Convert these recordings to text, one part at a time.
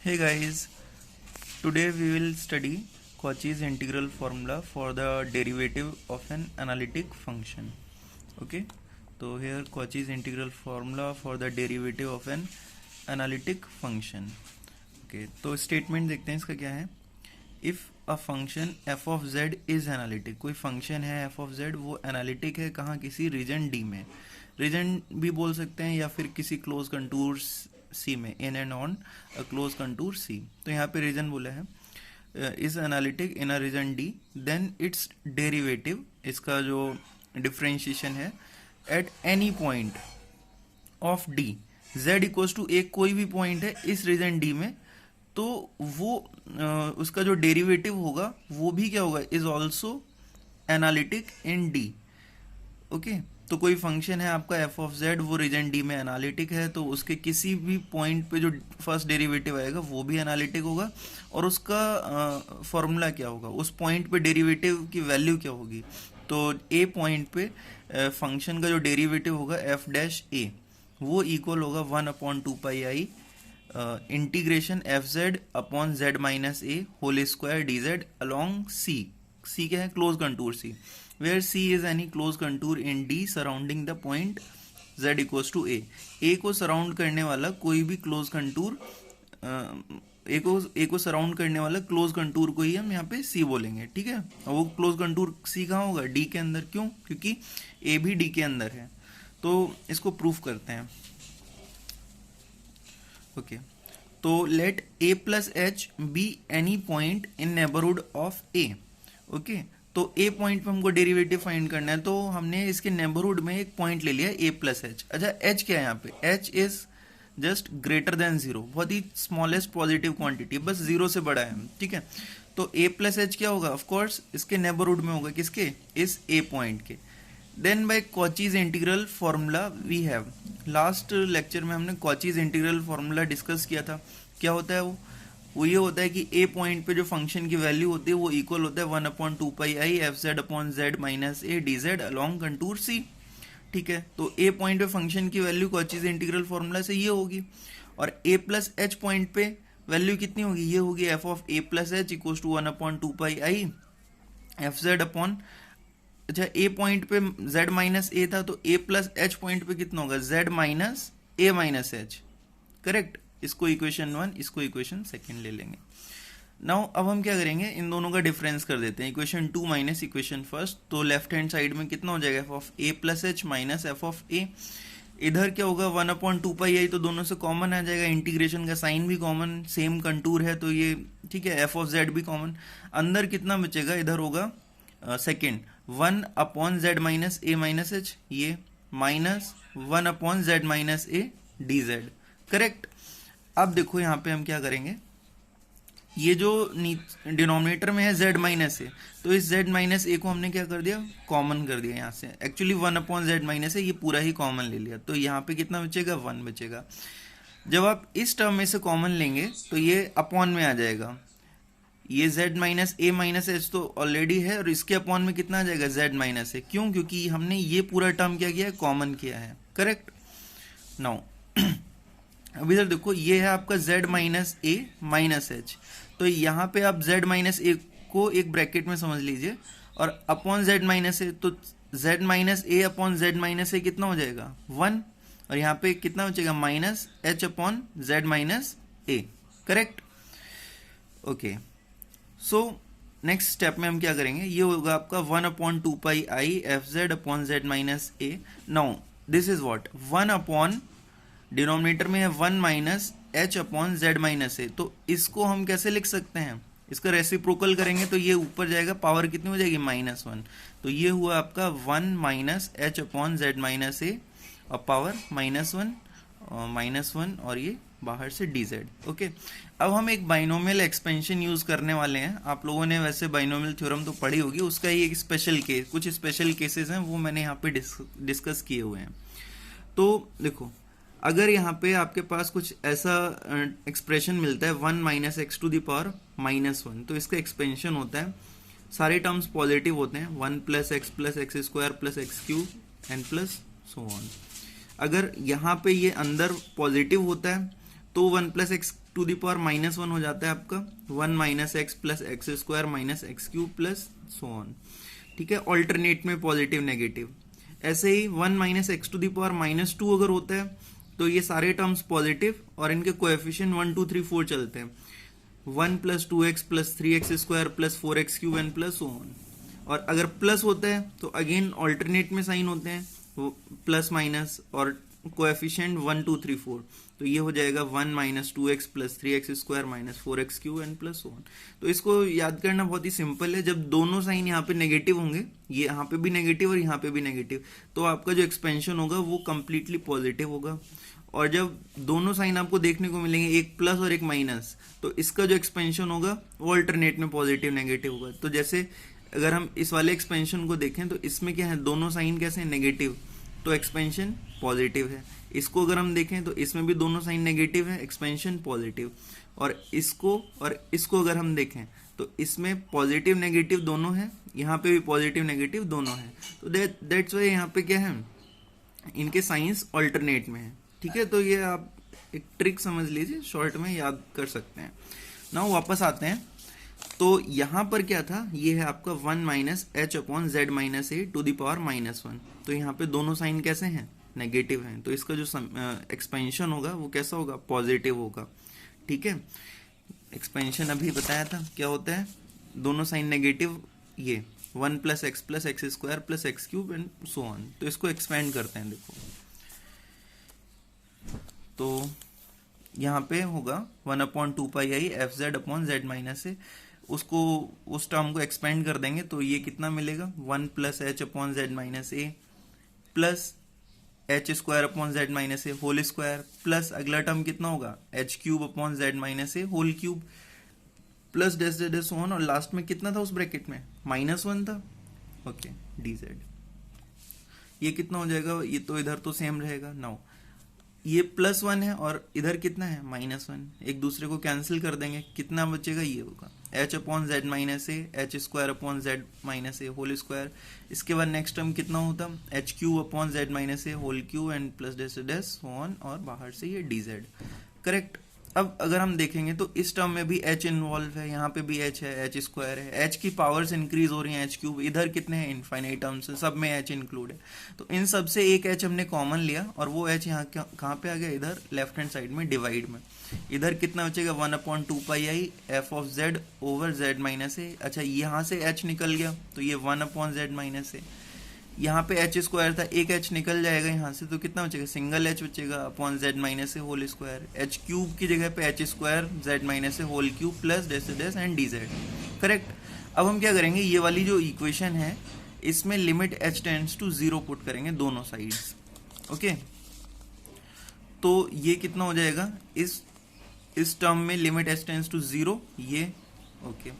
Hey guys, today we will study Cauchy's integral formula for the derivative of an analytic function. Okay, so here Cauchy's integral formula for the derivative of an analytic function. Okay, तो statement देखते हैं इसका क्या है. If a function F of Z is analytic, कोई function है F of Z, वो analytic है कहाँ, किसी रीजन डी में. रीजन भी बोल सकते हैं या फिर किसी क्लोज कंटूर सी में, in and on a close contour C. तो यहाँ पे रीजन बोला है is analytic in a region D, then its derivative, इसका जो डिफ्रेंशिएशन है, at any point of D, z equals to एक कोई भी पॉइंट है इस रीजन डी में, तो वो उसका जो डेरिवेटिव होगा वो भी क्या होगा, is also analytic in D. Okay, तो कोई फंक्शन है आपका एफ ऑफ जेड, वो रीजन डी में एनालिटिक है, तो उसके किसी भी पॉइंट पे जो फर्स्ट डेरिवेटिव आएगा वो भी एनालिटिक होगा. और उसका फॉर्मूला क्या होगा, उस पॉइंट पे डेरिवेटिव की वैल्यू क्या होगी. तो ए पॉइंट पे फंक्शन का जो डेरिवेटिव होगा एफ डैश ए, वो इक्वल होगा 1/2 integration F Z upon Z minus ए whole square D Z along C. C क्या है, close contour C, where C is any close contour in D surrounding the point z equals to A. A को surround करने वाला कोई भी close contour, ए को surround करने वाला क्लोज कंटूर को ही हम यहाँ पे सी बोलेंगे. ठीक है, और वो क्लोज कंटूर सी कहाँ होगा, डी के अंदर. क्यों, क्योंकि ए भी डी के अंदर है. तो इसको प्रूफ करते हैं. ओके, तो let A plus h be any point in neighbourhood of A. Okay, तो ए पॉइंट पे हमको डेरिवेटिव फाइंड करना है, तो हमने इसके नेबरहुड में एक पॉइंट ले लिया ए प्लस एच. अच्छा, एच क्या है यहाँ पे, H is just greater than zero, बहुत ही स्मॉलेस्ट पॉजिटिव क्वांटिटी, बस जीरो से बड़ा है. ठीक है, तो ए प्लस एच क्या होगा, ऑफ कोर्स इसके नेबरहुड में होगा, किसके, इस ए पॉइंट के. Then by Cauchy's integral formula we have, last lecture में हमने कॉचीज इंटीग्रल फॉर्मूला डिस्कस किया था. क्या होता है वो ये होता है कि ए पॉइंट पे जो फंक्शन की वैल्यू होती है वो इक्वल होता है 1/2 F Z upon Z minus A D Z along contour C. ठीक है, तो ए पॉइंट पे फंक्शन की वैल्यू कॉचीज इंटीग्रल फॉर्मूला से ये होगी, और ए प्लस एच पॉइंट पे वैल्यू कितनी होगी, ये होगी F of A plus H equal to 1/2 F Z upon, अच्छा ए पॉइंट पे z माइनस ए था, तो a प्लस एच पॉइंट पे कितना होगा, z माइनस ए माइनस एच. करेक्ट, इसको इक्वेशन 1, इसको इक्वेशन 2 ले लेंगे. नाउ अब हम क्या करेंगे, इन दोनों का डिफरेंस कर देते हैं, इक्वेशन 2 माइनस इक्वेशन फर्स्ट. तो लेफ्ट हैंड साइड में कितना हो जाएगा, F of A plus H minus F of A. इधर क्या होगा 1/2 तो दोनों से कॉमन आ जाएगा, इंटीग्रेशन का साइन भी कॉमन, सेम कंटूर है तो ये ठीक है, एफ ऑफ जेड भी कॉमन. अंदर कितना बचेगा, इधर होगा सेकेंड 1/z माइनस ए माइनस एच, ये minus 1/z minus A D z. Correct. अब देखो यहाँ पे हम क्या करेंगे, ये जो डिनोमिनेटर में है z माइनस ए, तो इस z माइनस ए को हमने क्या कर दिया, कॉमन कर दिया. यहाँ से एक्चुअली 1/z माइनस ए, ये पूरा ही कॉमन ले लिया, तो यहाँ पे कितना बचेगा, 1 बचेगा. जब आप इस टर्म में से कॉमन लेंगे तो ये अपॉन में आ जाएगा, ये z माइनस ए माइनस एच तो ऑलरेडी है, और इसके अपॉन में कितना आ जाएगा, z माइनस ए. क्यों, क्योंकि हमने ये पूरा टर्म क्या किया है, कॉमन किया है. करेक्ट. नाउ अब इधर देखो, ये है आपका z माइनस ए माइनस एच, तो यहाँ पे आप z माइनस ए को एक ब्रैकेट में समझ लीजिए, और अपॉन z माइनस ए, तो z minus A upon z minus A कितना हो जाएगा, 1, और यहाँ पे कितना बचेगा, minus H upon z minus A. Correct. Okay, so next step में हम क्या करेंगे, ये होगा आपका 1/2 F Z upon Z minus A. Now this is what, 1 upon, denominator में है 1 minus H upon Z minus A. तो इसको हम कैसे लिख सकते हैं, इसका रेसिप्रोकल करेंगे तो ये ऊपर जाएगा, पावर कितनी हो जाएगी, -1. तो ये हुआ आपका 1 minus H upon Z minus A, और पावर -1 और ये बाहर से dz. ओके, अब हम एक बाइनोमियल एक्सपेंशन यूज करने वाले हैं. आप लोगों ने वैसे बाइनोमियल थ्योरम तो पढ़ी होगी, उसका ही एक स्पेशल केस, कुछ स्पेशल केसेस हैं वो मैंने यहाँ पे डिस्कस किए हुए हैं. तो देखो, अगर यहाँ पे आपके पास कुछ ऐसा एक्सप्रेशन मिलता है 1 minus x to the power -1, तो इसका एक्सपेंशन होता है, सारे टर्म्स पॉजिटिव होते हैं, 1 plus x square plus x cube and plus so on. अगर यहाँ पे ये अंदर पॉजिटिव होता है तो 1 plus x to the power minus one हो जाता है आपका 1 minus x plus x square minus x cube plus so on. ठीक है, ऑल्टरनेट में पॉजिटिव नेगेटिव। ऐसे ही 1 minus x to the power minus two अगर होता है तो ये सारे टर्म्स पॉजिटिव और इनके कोएफिशिएंट 1 2 3 4 चलते हैं 1 plus 2x plus 3x square plus 4x cube and plus so on. और अगर प्लस होता है तो अगेन ऑल्टरनेट में साइन होते हैं प्लस माइनस और कोएफिशिएंट 1 2 3 4, तो ये हो जाएगा 1 minus 2x plus 3x square minus 4x cube and plus so on. तो इसको याद करना बहुत ही सिंपल है, जब दोनों साइन यहाँ पे नेगेटिव होंगे, ये यहाँ पे भी नेगेटिव और यहाँ पे भी नेगेटिव, तो आपका जो एक्सपेंशन होगा वो कंप्लीटली पॉजिटिव होगा। और जब दोनों साइन आपको देखने को मिलेंगे, एक प्लस और एक माइनस, तो इसका जो एक्सपेंशन होगा वो अल्टरनेट में पॉजिटिव नेगेटिव होगा। तो जैसे अगर हम इस वाले एक्सपेंशन को देखें तो इसमें क्या है, दोनों साइन कैसे हैं, नेगेटिव, तो एक्सपेंशन पॉजिटिव है। इसको अगर हम देखें तो इसमें भी दोनों साइन नेगेटिव है, एक्सपेंशन पॉजिटिव। और इसको अगर हम देखें तो इसमें पॉजिटिव नेगेटिव दोनों है, यहाँ पे भी पॉजिटिव नेगेटिव दोनों है। तो दैट्स वाई यहाँ पे क्या है, इनके साइंस ऑल्टरनेट में है। ठीक है, तो ये आप एक ट्रिक समझ लीजिए, शॉर्ट में याद कर सकते हैं। नाउ वापस आते हैं, तो यहाँ पर क्या था, ये है आपका 1 minus H upon Z minus a to the power minus one. तो यहाँ पे दोनों साइन कैसे हैं, नेगेटिव हैं, तो इसका जो एक्सपेंशन होगा वो कैसा होगा, पॉजिटिव होगा। ठीक है, एक्सपेंशन अभी बताया था क्या होता है, दोनों साइन नेगेटिव, ये 1 plus x square plus x cube and so on. तो इसको एक्सपेंड करते हैं, देखो तो यहाँ पे होगा 1/2πi F Z upon Z minus A, उसको उस टर्म को एक्सपेंड कर देंगे तो ये कितना मिलेगा, 1 plus H upon Z minus A plus H square upon Z minus A whole square plus अगला टर्म कितना होगा, H cube upon Z minus ए होल क्यूब प्लस डेस जेड एस वन, और लास्ट में कितना था उस ब्रैकेट में, -1 था। ओके, डी जेड ये कितना हो जाएगा, ये तो इधर तो सेम रहेगा। नाउ ये +1 है और इधर कितना है, -1, एक दूसरे को कैंसिल कर देंगे, कितना बचेगा, ये होगा h upon Z minus a h square upon Z minus A whole square. इसके बाद नेक्स्ट टर्म कितना होता, h cube upon Z minus A whole cube and plus डेस वन, और बाहर से ये डी जेड। करेक्ट। अब अगर हम देखेंगे तो इस टर्म में भी h इन्वॉल्व है, यहाँ पे भी h है, एच स्क्वायर है, h की पावर्स इंक्रीज हो रही हैं, एच क्यूब, इधर कितने हैं, इनफाइनाइट टर्म्स है, सब में h इंक्लूड है। तो इन सब से एक h हमने कॉमन लिया और वो h यहाँ कहाँ पे आ गया, इधर लेफ्ट हैंड साइड में डिवाइड में। इधर कितना बचेगा, 1/2πi F of z over z minus A. अच्छा, यहाँ से h निकल गया तो ये 1/z माइनस ए, यहाँ पे एच स्क्वायर था, एक एच निकल जाएगा यहाँ से, तो कितना बचेगा, सिंगल एच बचेगा अपॉन जेड माइनस ए होल स्क्वायर। एच क्यूब की जगह पे एच स्क्वायर जेड माइनस ए होल क्यूब प्लस डेस एंड डी जेड। करेक्ट। अब हम क्या करेंगे, ये वाली जो इक्वेशन है इसमें limit h tends to 0 put करेंगे दोनों साइड्स। ओके, तो ये कितना हो जाएगा, इस टर्म में लिमिट एच टेंड्स टू 0, ये ओके।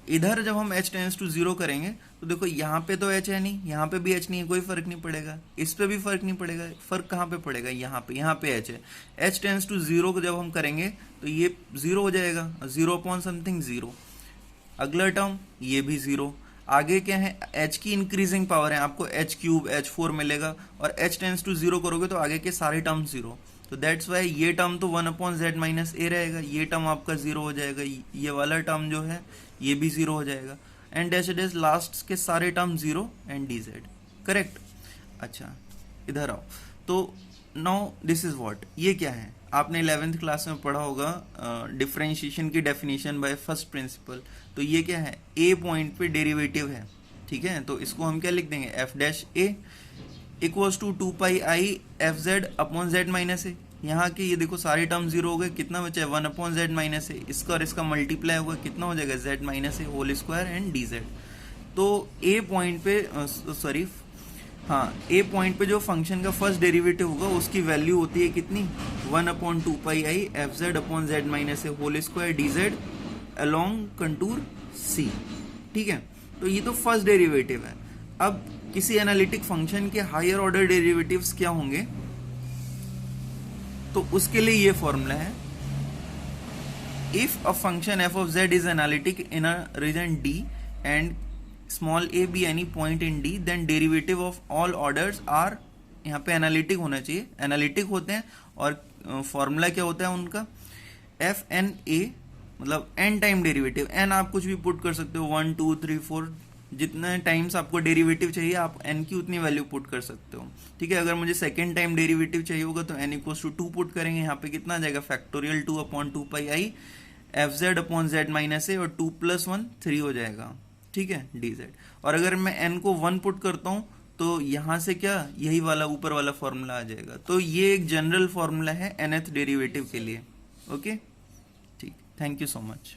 इधर जब हम h टेंस टू 0 करेंगे तो देखो यहाँ पे तो h है नहीं, यहाँ पे भी h नहीं है, कोई फर्क नहीं पड़ेगा, इस पे भी फर्क नहीं पड़ेगा। फर्क कहाँ पे पड़ेगा, यहाँ पे h है। h टेंस टू 0 को जब हम करेंगे तो ये 0 हो जाएगा, 0 अपॉन समथिंग 0। अगला टर्म ये भी 0। आगे क्या है, h की इंक्रीजिंग पावर है, आपको h क्यूब h4 मिलेगा, और h टेंस टू 0 करोगे तो आगे के सारे टर्म 0। तो दैट्स वाई ये टर्म तो 1/z माइनस ए रहेगा, ये टर्म आपका 0 हो जाएगा, ये वाला टर्म जो है ये भी 0 हो जाएगा, एंड डैश लास्ट के सारे term 0 and d z. Correct. अच्छा, इधर आओ, तो नाउ दिस इज व्हाट, ये क्या है, आपने 11th क्लास में पढ़ा होगा डिफरेंशिएशन की डेफिनेशन बाय फर्स्ट प्रिंसिपल। तो ये क्या है, ए पॉइंट पे डेरिवेटिव है, ठीक है, तो इसको हम क्या लिख देंगे, F dash A equals to 2πi F Z upon Z minus A. यहाँ के ये देखो सारे टर्म 0 हो गए, कितना बचा है, 1/z माइनस ए, इसका और इसका मल्टीप्लाई होगा, कितना हो जाएगा, z minus A whole square and d z. तो ए पॉइंट पे ए पॉइंट पे जो फंक्शन का फर्स्ट डेरिवेटिव होगा उसकी वैल्यू होती है कितनी, 1/2πi F Z upon Z minus ए whole square D Z along contour C. ठीक है, तो ये तो फर्स्ट डेरिवेटिव है। अब किसी एनालिटिक फंक्शन के हायर ऑर्डर डेरिवेटिव्स क्या होंगे, तो उसके लिए ये फॉर्मूला है, if a function F of Z is analytic in a region D and small a b any point in D, then derivative of all orders are, यहाँ पे एनालिटिक होना चाहिए, एनालिटिक होते हैं और फॉर्मूला क्या होता है उनका, एफ एन ए, मतलब एन टाइम डेरिवेटिव। एन आप कुछ भी पुट कर सकते हो, 1 2 3 4, जितने टाइम्स आपको डेरिवेटिव चाहिए आप एन की उतनी वैल्यू पुट कर सकते हो। ठीक है, अगर मुझे सेकेंड टाइम डेरिवेटिव चाहिए होगा तो एन इक्वल्स टू 2 पुट करेंगे, यहाँ पे कितना आ जाएगा, factorial 2 upon 2 pi I F Z upon Z minus A, और 2 + 1 3 हो जाएगा। ठीक है, डी जेड। और अगर मैं एन को 1 पुट करता हूँ तो यहाँ से क्या, यही वाला ऊपर वाला फॉर्मूला आ जाएगा। तो ये एक जनरल फॉर्मूला है nth डेरिवेटिव के लिए। ओके, ठीक, थैंक यू सो मच।